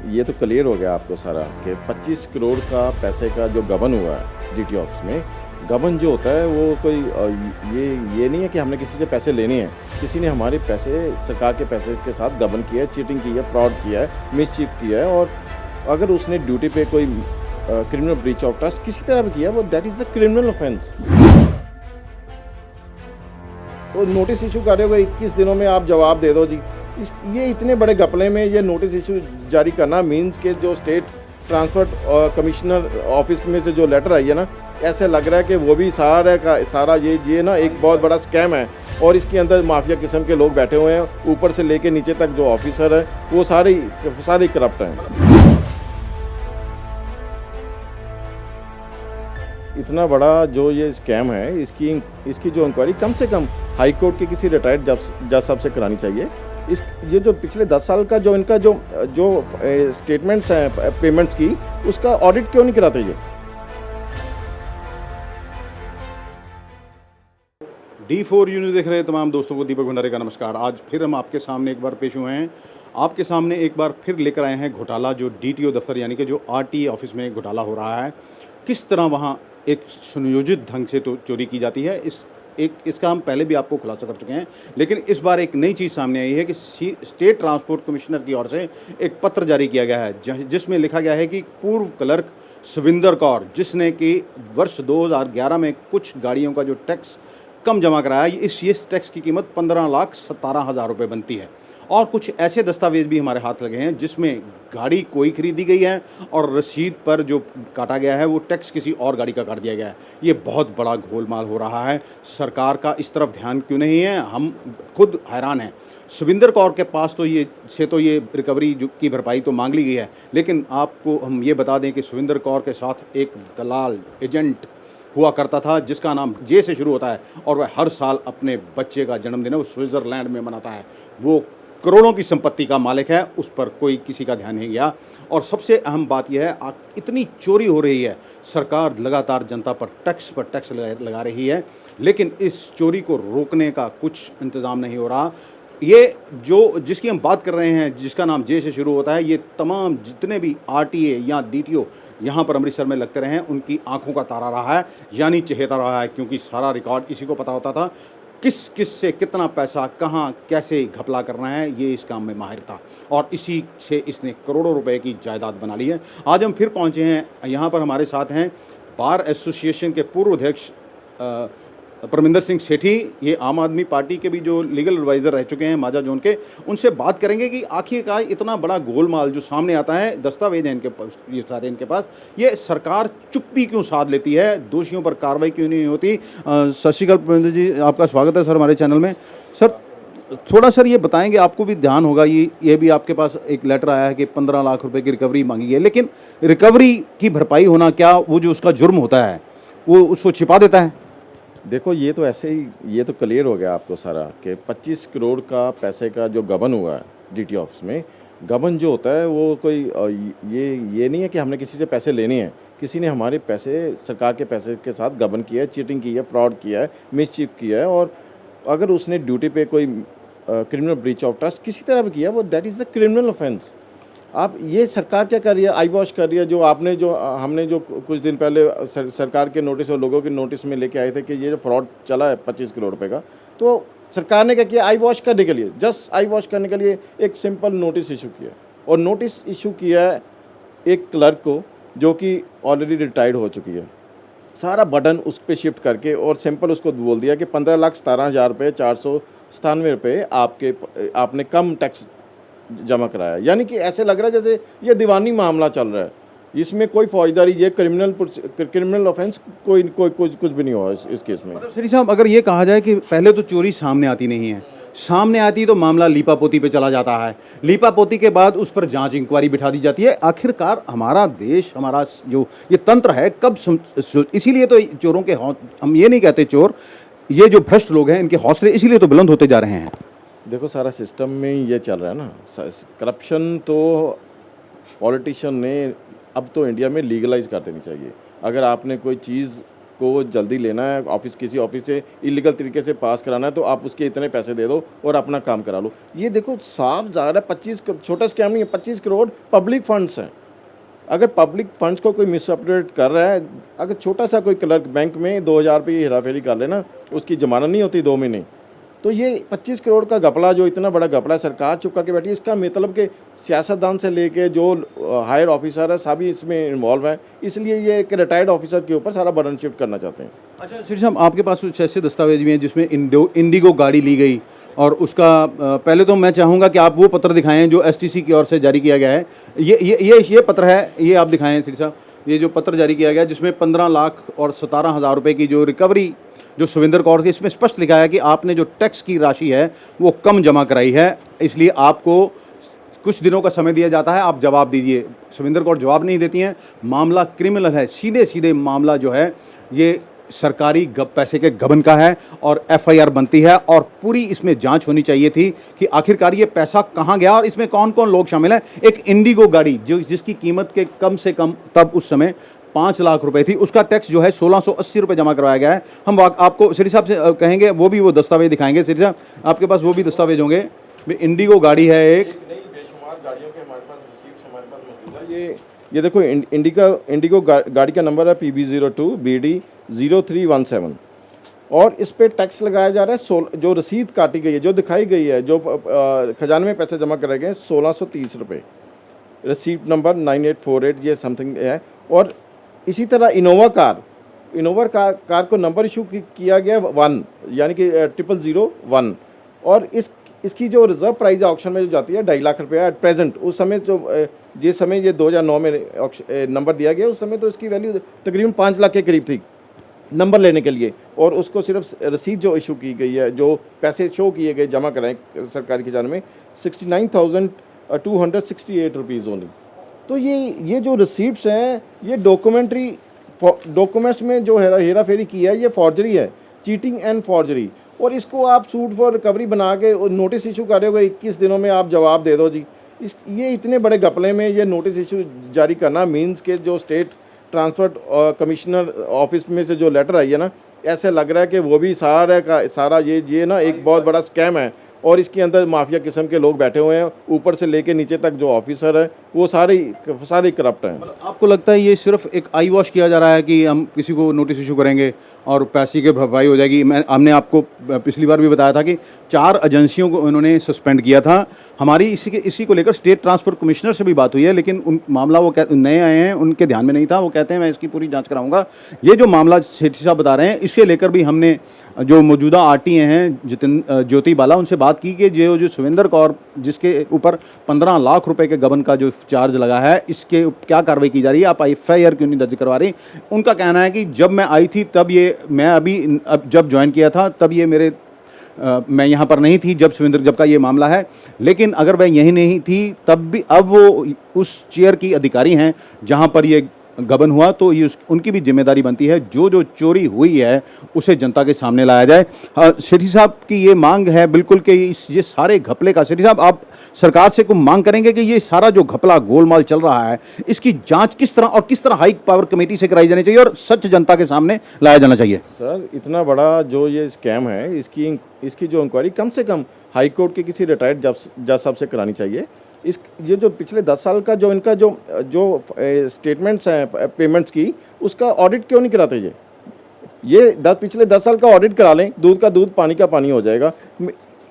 ये तो क्लियर हो गया आपको सारा कि 25 करोड़ का पैसे का जो गबन हुआ है डीटी ऑफिस में। गबन जो होता है वो कोई ये नहीं है कि हमने किसी से पैसे लेने हैं। किसी ने हमारे पैसे, सरकार के पैसे के साथ गबन किया है, चीटिंग की है, फ्रॉड किया है, मिसचीफ किया है। और अगर उसने ड्यूटी पे कोई क्रिमिनल ब्रीच ऑफ ट्रस्ट किसी तरह भी किया, वो that is the criminal offence. तो नोटिस इशू कर रहे हो 21 दिनों में आप जवाब दे दो जी। ये इतने बड़े घपले में ये नोटिस इशू जारी करना मीन्स के जो स्टेट ट्रांसपोर्ट कमिश्नर ऑफिस में से जो लेटर आई है ना, ऐसे लग रहा है कि वो भी सारा का सारा ये ना एक बहुत बड़ा स्कैम है और इसके अंदर माफिया किस्म के लोग बैठे हुए हैं। ऊपर से लेके नीचे तक जो ऑफिसर है वो सारे करप्ट हैं। इतना बड़ा जो ये स्कैम है, इसकी जो इंक्वायरी कम से कम हाई कोर्ट के किसी रिटायर्ड जज साहब से करानी चाहिए। ये जो पिछले 10 साल का जो इनका जो स्टेटमेंट्स हैं पेमेंट्स की, उसका ऑडिट क्यों नहीं कराते ये? D4 न्यूज़ देख रहे तमाम दोस्तों को दीपक भंडारी का नमस्कार। आज फिर हम आपके सामने एक बार पेश हुए हैं। आपके सामने एक बार फिर लेकर आए हैं घोटाला, जो DTO दफ्तर यानी कि जो RT ऑफिस में घोटाला हो रहा है। किस तरह वहाँ एक सुनियोजित ढंग से तो चोरी की जाती है, इसका हम पहले भी आपको खुलासा कर चुके हैं। लेकिन इस बार एक नई चीज़ सामने आई है कि स्टेट ट्रांसपोर्ट कमिश्नर की ओर से एक पत्र जारी किया गया है, जिसमें लिखा गया है कि पूर्व क्लर्क सविंदर कौर, जिसने कि वर्ष 2011 में कुछ गाड़ियों का जो टैक्स कम जमा कराया, इस टैक्स की कीमत 15,17,000 रुपये बनती है। और कुछ ऐसे दस्तावेज भी हमारे हाथ लगे हैं जिसमें गाड़ी कोई खरीदी गई है और रसीद पर जो काटा गया है वो टैक्स किसी और गाड़ी का काट दिया गया है। ये बहुत बड़ा गोलमाल हो रहा है। सरकार का इस तरफ ध्यान क्यों नहीं है, हम खुद हैरान हैं। सविंदर कौर के पास तो ये रिकवरी की भरपाई तो मांग ली गई है, लेकिन आपको हम ये बता दें कि सविंदर कौर के साथ एक दलाल एजेंट हुआ करता था जिसका नाम जे से शुरू होता है, और वह हर साल अपने बच्चे का जन्मदिन है वो स्विट्ज़रलैंड में मनाता है। वो करोड़ों की संपत्ति का मालिक है, उस पर कोई किसी का ध्यान नहीं गया। और सबसे अहम बात यह है, इतनी चोरी हो रही है, सरकार लगातार जनता पर टैक्स लगा रही है, लेकिन इस चोरी को रोकने का कुछ इंतज़ाम नहीं हो रहा। ये जिसकी हम बात कर रहे हैं, जिसका नाम जे से शुरू होता है, ये तमाम जितने भी RTA या DTO यहाँ पर अमृतसर में लगते रहे हैं, उनकी आंखों का तारा रहा है, यानी चहेता रहा है, क्योंकि सारा रिकॉर्ड इसी को पता होता था। किस से कितना पैसा कहाँ कैसे घपला करना है, ये इस काम में माहिर था, और इसी से इसने करोड़ों रुपए की जायदाद बना ली है। आज हम फिर पहुँचे हैं यहाँ पर, हमारे साथ हैं बार एसोसिएशन के पूर्व अध्यक्ष परमिंदर सिंह सेठी, ये आम आदमी पार्टी के भी जो लीगल एडवाइज़र रह चुके हैं माजा जोन के। उनसे बात करेंगे कि आखिरकार इतना बड़ा गोलमाल जो सामने आता है, दस्तावेज हैं इनके पास, ये सारे इनके पास, ये सरकार चुप्पी क्यों साध लेती है, दोषियों पर कार्रवाई क्यों नहीं होती। सत श्री अकाल परमिंदर जी, आपका स्वागत है सर हमारे चैनल में। सर थोड़ा सर ये बताएंगे, आपको भी ध्यान होगा, ये भी आपके पास एक लेटर आया है कि 15 लाख रुपए की रिकवरी मांगी है, लेकिन रिकवरी की भरपाई होना, क्या वो जो उसका जुर्म होता है वो उसको छिपा देता है? देखो, ये तो ऐसे ही ये तो क्लियर हो गया आपको सारा कि 25 करोड़ का पैसे का जो गबन हुआ है डीटी ऑफिस में। गबन जो होता है वो कोई ये नहीं है कि हमने किसी से पैसे लेने हैं। किसी ने हमारे पैसे, सरकार के पैसे के साथ गबन किया है, चीटिंग की है, फ्रॉड किया है, मिसचीफ किया है। और अगर उसने ड्यूटी पे कोई क्रिमिनल ब्रीच ऑफ ट्रस्ट किसी तरह भी किया, वो that is the criminal offence. आप ये सरकार क्या कर रही है, आई वॉश कर रही है। हमने जो कुछ दिन पहले सरकार के नोटिस और लोगों के नोटिस में लेके आए थे कि ये जो फ्रॉड चला है 25 करोड़ रुपए का, तो सरकार ने क्या किया, आई वॉश करने के लिए, जस्ट आई वॉश करने के लिए एक सिंपल नोटिस इशू किया। और नोटिस इशू किया है एक क्लर्क को जो कि ऑलरेडी रिटायर्ड हो चुकी है। सारा बटन उस पर शिफ्ट करके और सिंपल उसको बोल दिया कि 15,17,000 रुपये 497 रुपये आपने कम टैक्स जमा कराया। यानी कि ऐसे लग रहा है जैसे ये दीवानी मामला चल रहा है, इसमें कोई फौजदारी, ये क्रिमिनल ऑफेंस कुछ भी नहीं हुआ इस केस में। मतलब श्री साहब, अगर ये कहा जाए कि पहले तो चोरी सामने आती नहीं है, सामने आती तो मामला लीपापोती पे चला जाता है, लीपापोती के बाद उस पर जांच इंक्वायरी बिठा दी जाती है। आखिरकार हमारा देश, हमारा जो ये तंत्र है, इसीलिए तो चोरों के, हम ये नहीं कहते चोर, ये जो भ्रष्ट लोग हैं, इनके हौसले इसीलिए तो बुलंद होते जा रहे हैं। देखो, सारा सिस्टम में ये चल रहा है ना, करप्शन तो पॉलिटिशियन ने अब तो इंडिया में लीगलाइज कर देनी चाहिए। अगर आपने कोई चीज़ आपको जल्दी लेना है, ऑफिस किसी ऑफिस से इलीगल तरीके से पास कराना है तो आप उसके इतने पैसे दे दो और अपना काम करा लो। ये देखो साफ ज़ाहिर है 25 छोटा स्कैम नहीं है, 25 करोड़ पब्लिक फंड्स हैं। अगर पब्लिक फंड्स को कोई मिसअप्रोप्रिएट कर रहा है, अगर छोटा सा कोई क्लर्क बैंक में 2000 रुपये हेराफेरी कर लेना, उसकी जमानत नहीं होती 2 महीने। तो ये 25 करोड़ का घपला, जो इतना बड़ा घपला है, सरकार चुप करके बैठी है। इसका मतलब कि सियासतदान से लेके जो हायर ऑफिसर है सभी इसमें इन्वॉल्व हैं, इसलिए ये एक रिटायर्ड ऑफिसर के ऊपर सारा बर्डन शिफ्ट करना चाहते हैं। अच्छा श्री साहब, आपके पास कुछ ऐसे दस्तावेज भी हैं जिसमें इंडिगो गाड़ी ली गई, और उसका पहले तो मैं चाहूँगा कि आप वो पत्र दिखाएं जो एसटीसी की ओर से जारी किया गया है। ये पत्र है, ये आप दिखाएं श्री साहब, ये जो पत्र जारी किया गया है जिसमें 15 लाख और 17,000 रुपये की जो रिकवरी जो सुविंदर कौर की, इसमें स्पष्ट लिखा है कि आपने जो टैक्स की राशि है वो कम जमा कराई है, इसलिए आपको कुछ दिनों का समय दिया जाता है, आप जवाब दीजिए। सुविंदर कौर जवाब नहीं देती हैं, मामला क्रिमिनल है, सीधे सीधे मामला जो है ये सरकारी पैसे के गबन का है और एफआईआर बनती है, और पूरी इसमें जांच होनी चाहिए थी कि आखिरकार ये पैसा कहाँ गया और इसमें कौन कौन लोग शामिल हैं। एक इंडिगो गाड़ी जो जिसकी कीमत के कम से कम तब उस समय 5 लाख रुपए थी, उसका टैक्स जो है 1680 रुपये जमा करवाया गया है। हम आपको श्री साहब से कहेंगे वो भी वो दस्तावेज दिखाएंगे। श्री साहब आपके पास वो भी दस्तावेज होंगे, इंडिगो गाड़ी है एक, बेशुमार गाड़ियों के हमारे पास रिसीप्ट्स हमारे पास मौजूद है। ये देखो इंडिगो गाड़ी का नंबर है PB02 BD 0317 और इस पे टैक्स लगाया जा रहा है। जो रसीद काटी गई है, जो दिखाई गई है, जो खजाने में पैसे जमा कराए गए 1630 रुपये, रसीद नंबर 9848 ये समथिंग है। और इसी तरह इनोवा कार को नंबर इशू किया गया 1 यानी कि 0001 और इसकी जो रिजर्व प्राइस ऑक्शन में जो जाती है 2.5 लाख रुपया एट प्रेजेंट। उस समय जिस समय ये 2009 में नंबर दिया गया, उस समय तो इसकी वैल्यू तकरीबन 5 लाख के करीब थी नंबर लेने के लिए, और उसको सिर्फ रसीद जो इशू की गई है, जो पैसे शो किए गए जमा कराएं सरकारी खजाने में 69,268 रुपीज़ ओनली। तो ये जो रिसीप्ट्स हैं, ये डॉक्यूमेंट्स में जो हेरा फेरी की है, ये फॉर्जरी है, चीटिंग एंड फॉर्जरी। और इसको आप सूट फॉर रिकवरी बना के नोटिस इशू कर रहे हो, 21 दिनों में आप जवाब दे दो जी। ये इतने बड़े घपले में ये नोटिस इशू जारी करना मीन्स के जो स्टेट ट्रांसपोर्ट कमिश्नर ऑफिस में से जो लेटर आई है ना, ऐसे लग रहा है कि वो भी सारा का सारा ये ना एक बहुत बड़ा स्कैम है और इसके अंदर माफिया किस्म के लोग बैठे हुए हैं, ऊपर से लेके नीचे तक जो ऑफिसर है वो सारे करप्ट हैं। आपको लगता है ये सिर्फ एक आई वॉश किया जा रहा है कि हम किसी को नोटिस इशू करेंगे और पैसे की भरपाई हो जाएगी? हमने आपको पिछली बार भी बताया था कि 4 एजेंसियों को इन्होंने सस्पेंड किया था। हमारी इसी को लेकर स्टेट ट्रांसपोर्ट कमिश्नर से भी बात हुई है, लेकिन उन मामला वो नए आए हैं, उनके ध्यान में नहीं था। वो कहते हैं मैं इसकी पूरी जांच कराऊंगा। ये जो मामला सेठी साहब बता रहे हैं, इसके लेकर भी हमने जो मौजूदा आरटीए हैं ज्योति बाला, उनसे बात की कि जो सुविंदर कौर जिसके ऊपर 15 लाख रुपए के गबन का जो चार्ज लगा है, इसके क्या कार्रवाई की जा रही है, आप एफआईआर क्यों नहीं दर्ज करवा रही? उनका कहना है कि जब मैं आई थी तब जब ज्वाइन किया था तब ये मैं यहाँ पर नहीं थी जब का ये मामला है, लेकिन अगर वह यहीं नहीं थी तब भी अब वो उस चेयर की अधिकारी हैं जहाँ पर ये गबन हुआ, तो ये उनकी भी जिम्मेदारी बनती है जो चोरी हुई है उसे जनता के सामने लाया जाए। हाँ, सेठी साहब की ये मांग है बिल्कुल कि ये सारे घपले का, सेठी साहब आप सरकार से कोई मांग करेंगे कि ये सारा जो घपला गोलमाल चल रहा है इसकी जांच किस तरह हाई पावर कमेटी से कराई जानी चाहिए और सच जनता के सामने लाया जाना चाहिए? सर, इतना बड़ा जो ये स्कैम है, इसकी जो इंक्वायरी कम से कम हाई कोर्ट के किसी रिटायर्ड जज साहब से करानी चाहिए। ये जो पिछले 10 साल का जो इनका जो स्टेटमेंट्स हैं पेमेंट्स की, उसका ऑडिट क्यों नहीं कराते? ये पिछले 10 साल का ऑडिट करा लें, दूध का दूध पानी का पानी हो जाएगा।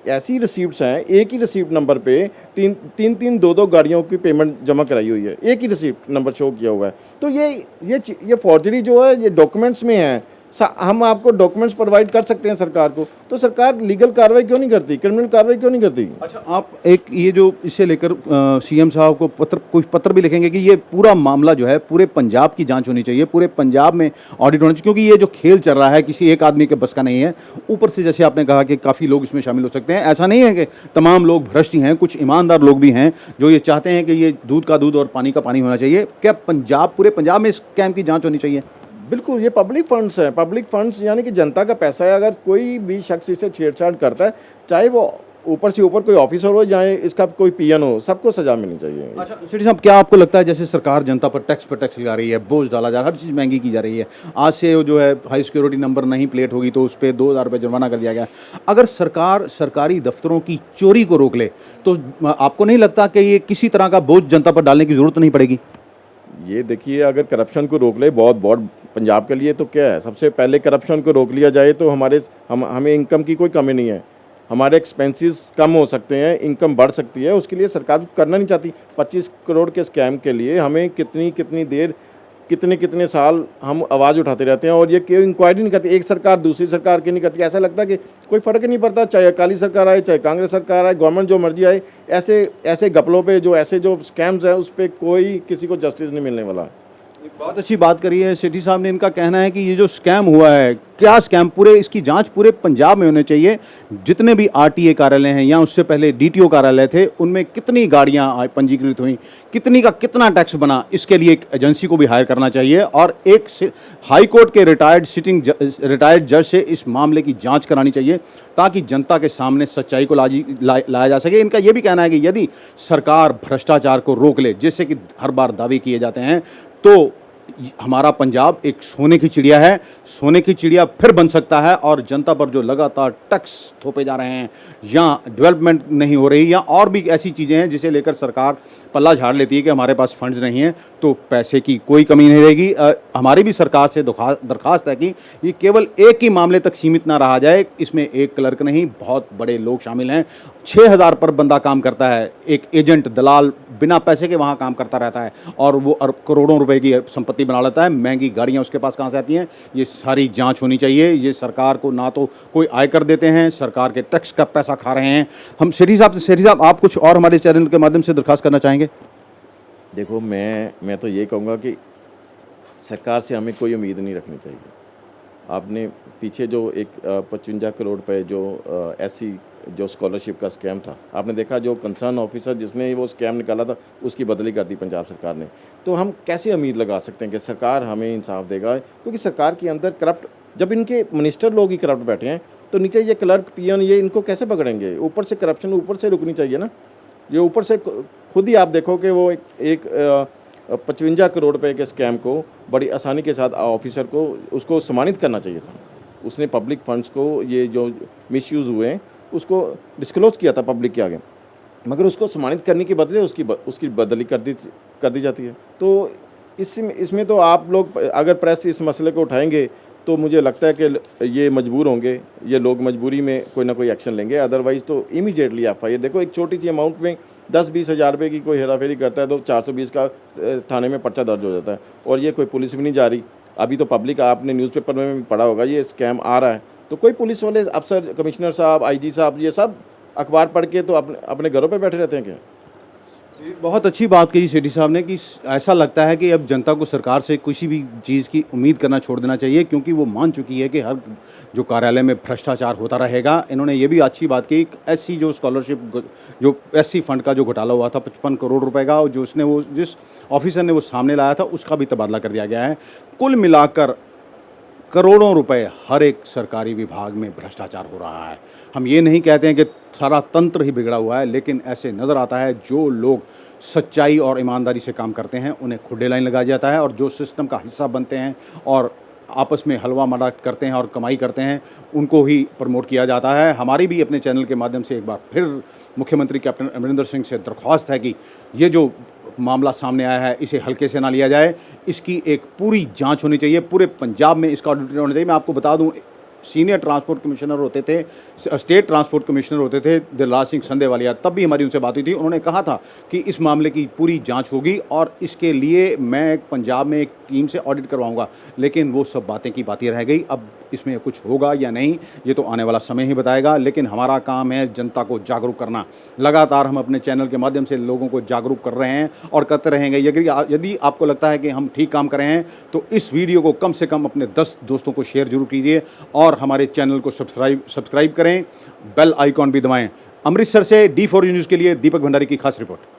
ऐसी रिसीप्ट्स हैं, एक ही रिसीप्ट नंबर पे तीन 2 गाड़ियों की पेमेंट जमा कराई हुई है, एक ही रिसीप्ट नंबर शो किया हुआ है। तो ये फॉर्जरी जो है ये डॉक्यूमेंट्स में है। हम आपको डॉक्यूमेंट्स प्रोवाइड कर सकते हैं सरकार को, तो सरकार लीगल कार्रवाई क्यों नहीं करती, क्रिमिनल कार्रवाई क्यों नहीं करती? अच्छा, आप एक ये जो इससे लेकर सीएम साहब को कोई पत्र भी लिखेंगे कि ये पूरा मामला जो है पूरे पंजाब की जांच होनी चाहिए, पूरे पंजाब में ऑडिट होना चाहिए, क्योंकि ये जो खेल चल रहा है किसी एक आदमी के बस का नहीं है। ऊपर से जैसे आपने कहा कि काफ़ी लोग इसमें शामिल हो सकते हैं, ऐसा नहीं है कि तमाम लोग भ्रष्ट ही हैं, कुछ ईमानदार लोग भी हैं जो ये चाहते हैं कि ये दूध का दूध और पानी का पानी होना चाहिए। क्या पूरे पंजाब में इस स्कैम की जाँच होनी चाहिए? बिल्कुल, ये पब्लिक फंड्स हैं, पब्लिक फंड्स यानी कि जनता का पैसा है। अगर कोई भी शख्स इसे छेड़छाड़ करता है, चाहे वो ऊपर से ऊपर कोई ऑफिसर हो चाहे इसका कोई पीएन हो, सबको सजा मिलनी चाहिए। अच्छा सेठी साहब, क्या आपको लगता है जैसे सरकार जनता पर टैक्स लगा रही है, बोझ डाला जा रहा है, हर चीज़ महंगी की जा रही है, आज से वो जो है हाई सिक्योरिटी नंबर नहीं प्लेट होगी तो उस पर 2,000 रुपये जुर्माना कर दिया गया, अगर सरकार सरकारी दफ्तरों की चोरी को रोक ले तो आपको नहीं लगता कि ये किसी तरह का बोझ जनता पर डालने की ज़रूरत नहीं पड़ेगी? ये देखिए, अगर करप्शन को रोक ले, बहुत बहुत पंजाब के लिए तो क्या है, सबसे पहले करप्शन को रोक लिया जाए तो हमें इनकम की कोई कमी नहीं है, हमारे एक्सपेंसेस कम हो सकते हैं, इनकम बढ़ सकती है। उसके लिए सरकार करना नहीं चाहती। 25 करोड़ के स्कैम के लिए हमें कितनी कितनी देर, कितने कितने साल हम आवाज़ उठाते रहते हैं और ये क्यों इंक्वायरी नहीं करती। एक सरकार दूसरी सरकार की नहीं करती। ऐसा लगता है कि कोई फ़र्क ही नहीं पड़ता, चाहे अकाली सरकार आए चाहे कांग्रेस सरकार आए, गवर्नमेंट जो मर्जी आए, ऐसे ऐसे घपलों पे जो ऐसे जो स्कैम्स हैं उस पर कोई किसी को जस्टिस नहीं मिलने वाला। एक बहुत अच्छी बात करी है सेठी साहब ने। इनका कहना है कि ये जो स्कैम हुआ है, क्या स्कैम, पूरे इसकी जांच पूरे पंजाब में होने चाहिए। जितने भी आरटीए कार्यालय हैं या उससे पहले डीटीओ कार्यालय थे, उनमें कितनी गाड़ियां पंजीकृत हुई, कितनी का कितना टैक्स बना, इसके लिए एक एजेंसी को भी हायर करना चाहिए और एक हाई कोर्ट के रिटायर्ड जज से इस मामले की जाँच करानी चाहिए ताकि जनता के सामने सच्चाई को लाया जा सके। इनका यह भी कहना है कि यदि सरकार भ्रष्टाचार को रोक ले, जिससे कि हर बार दावे किए जाते हैं, तो हमारा पंजाब एक सोने की चिड़िया है, सोने की चिड़िया फिर बन सकता है और जनता पर जो लगातार टैक्स थोपे जा रहे हैं या डेवलपमेंट नहीं हो रही या और भी ऐसी चीज़ें हैं जिसे लेकर सरकार पल्ला झाड़ लेती है कि हमारे पास फंड्स नहीं हैं, तो पैसे की कोई कमी नहीं रहेगी। हमारी भी सरकार से दरख्वास्त है कि ये केवल एक ही मामले तक सीमित ना रहा जाए। इसमें एक क्लर्क नहीं, बहुत बड़े लोग शामिल हैं। 6,000 पर बंदा काम करता है, एक एजेंट दलाल बिना पैसे के वहाँ काम करता रहता है और वो करोड़ों रुपए की संपत्ति बना लेता है। महंगी गाड़ियाँ उसके पास कहाँ से आती हैं? ये सारी जांच होनी चाहिए। ये सरकार को ना तो कोई आयकर देते हैं, सरकार के टैक्स का पैसा खा रहे हैं। हम सेठी साहब आप कुछ और हमारे चैनल के माध्यम से दरख्वास्त करना चाहेंगे? देखो, मैं तो ये कहूँगा कि सरकार से हमें कोई उम्मीद नहीं रखनी चाहिए। आपने पीछे जो एक 55 करोड़ पे जो ऐसी जो स्कॉलरशिप का स्कैम था, आपने देखा जो कंसर्न ऑफिसर जिसने वो स्कैम निकाला था उसकी बदली कर दी पंजाब सरकार ने। तो हम कैसे उम्मीद लगा सकते हैं कि सरकार हमें इंसाफ देगा? क्योंकि सरकार के अंदर करप्ट, जब इनके मिनिस्टर लोग ही करप्ट बैठे हैं तो नीचे ये क्लर्क पीएन ये इनको कैसे पकड़ेंगे? ऊपर से करप्शन ऊपर से रुकनी चाहिए ना। ये ऊपर से खुद ही आप देखो कि वो एक 55 करोड़ रुपए के स्कैम को बड़ी आसानी के साथ ऑफिसर को उसको सम्मानित करना चाहिए था। उसने पब्लिक फंड्स को ये जो मिसयूज़ हुए हैं उसको डिस्क्लोज़ किया था पब्लिक के आगे, मगर उसको सम्मानित करने के बदले उसकी बदली कर दी जाती है। तो इसमें तो आप लोग अगर प्रेस इस मसले को उठाएंगे तो मुझे लगता है कि ये मजबूर होंगे, ये लोग मजबूरी में कोई ना कोई एक्शन लेंगे। अदरवाइज़ तो इमीडिएटली एफआईआर, देखो एक छोटी सी अमाउंट में 10-20 हज़ार रुपये की कोई हेराफेरी करता है तो 420 का थाने में पर्चा दर्ज हो जाता है और ये कोई पुलिस भी नहीं जा रही। अभी तो पब्लिक, आपने न्यूज़पेपर में भी पढ़ा होगा, ये स्कैम आ रहा है तो कोई पुलिस वाले अफसर, कमिश्नर साहब, आईजी साहब, ये सब अखबार पढ़ के तो अपने घरों पे बैठे रहते हैं क्या? बहुत अच्छी बात कही सेठी साहब ने कि ऐसा लगता है कि अब जनता को सरकार से किसी भी चीज़ की उम्मीद करना छोड़ देना चाहिए, क्योंकि वो मान चुकी है कि हर जो कार्यालय में भ्रष्टाचार होता रहेगा। इन्होंने ये भी अच्छी बात की, ऐसी जो स्कॉलरशिप, जो एससी फंड का जो घोटाला हुआ था 55 करोड़ रुपए का, और जिस ऑफिसर ने वो सामने लाया था उसका भी तबादला कर दिया गया है। कुल मिलाकर करोड़ों रुपए हर एक सरकारी विभाग में भ्रष्टाचार हो रहा है। हम ये नहीं कहते हैं कि सारा तंत्र ही बिगड़ा हुआ है, लेकिन ऐसे नज़र आता है जो लोग सच्चाई और ईमानदारी से काम करते हैं उन्हें खुडे लाइन लगाया जाता है और जो सिस्टम का हिस्सा बनते हैं और आपस में हलवा मड़ा करते हैं और कमाई करते हैं उनको ही प्रमोट किया जाता है। हमारी भी अपने चैनल के माध्यम से एक बार फिर मुख्यमंत्री कैप्टन अमरिंदर सिंह से दरख्वास्त है कि ये जो मामला सामने आया है इसे हल्के से ना लिया जाए, इसकी एक पूरी जांच होनी चाहिए, पूरे पंजाब में इसका ऑडिट होना चाहिए। मैं आपको बता दूं, सीनियर ट्रांसपोर्ट कमिश्नर होते थे, स्टेट ट्रांसपोर्ट कमिश्नर होते थे दिलराज सिंह संदेवालिया, तब भी हमारी उनसे बात हुई थी। उन्होंने कहा था कि इस मामले की पूरी जांच होगी और इसके लिए मैं पंजाब में एक टीम से ऑडिट करवाऊंगा, लेकिन वो सब बातें की बातें रह गई। अब इसमें कुछ होगा या नहीं ये तो आने वाला समय ही बताएगा, लेकिन हमारा काम है जनता को जागरूक करना। लगातार हम अपने चैनल के माध्यम से लोगों को जागरूक कर रहे हैं और करते रहेंगे। यदि आपको लगता है कि हम ठीक काम कर रहे हैं तो इस वीडियो को कम से कम अपने 10 दोस्तों को शेयर जरूर कीजिए और हमारे चैनल को सब्सक्राइब करें, बेल आइकॉन भी दबाएं। अमृतसर से D4U न्यूज़ के लिए दीपक भंडारी की खास रिपोर्ट।